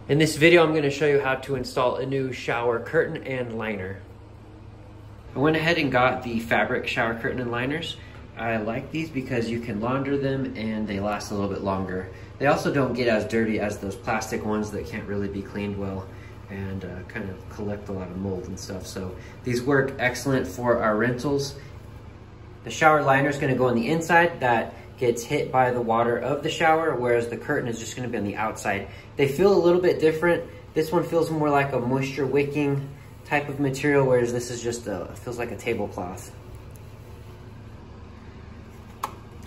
In this video, I'm going to show you how to install a new shower curtain and liner. I went ahead and got the fabric shower curtain and liners. I like these because you can launder them and they last a little bit longer. They also don't get as dirty as those plastic ones that can't really be cleaned well and kind of collect a lot of mold and stuff. So these work excellent for our rentals. The shower liner is going to go on the inside. That gets hit by the water of the shower, whereas the curtain is just going to be on the outside. They feel a little bit different. This one feels more like a moisture wicking type of material, whereas this is just feels like a tablecloth.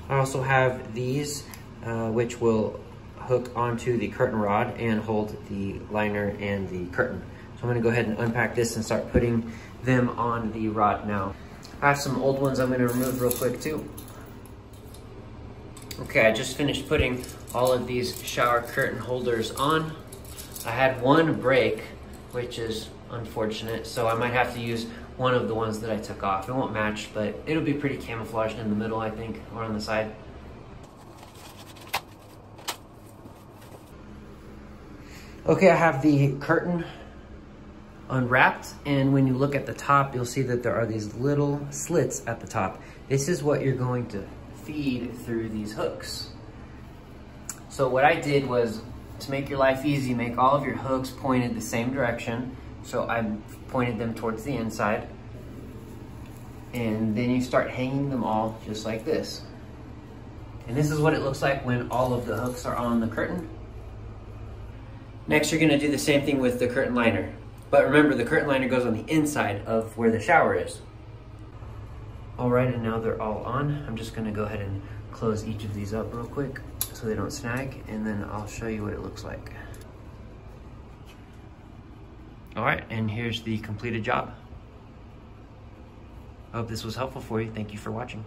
I also have these, which will hook onto the curtain rod and hold the liner and the curtain. So I'm going to go ahead and unpack this and start putting them on the rod now. I have some old ones I'm going to remove real quick too. Okay, I just finished putting all of these shower curtain holders on. I had one break, which is unfortunate, so I might have to use one of the ones that I took off. It won't match, but it'll be pretty camouflaged in the middle, I think, or on the side. Okay, I have the curtain unwrapped, and when you look at the top, you'll see that there are these little slits at the top. This is what you're going to feed through these hooks. So what I did was, to make your life easy, make all of your hooks pointed the same direction. So I pointed them towards the inside, and then you start hanging them all just like this. And this is what it looks like when all of the hooks are on the curtain. Next, you're gonna do the same thing with the curtain liner. But remember, the curtain liner goes on the inside of where the shower is. All right, and now they're all on. I'm just gonna go ahead and close each of these up real quick so they don't snag, and then I'll show you what it looks like. All right, and here's the completed job. I hope this was helpful for you. Thank you for watching.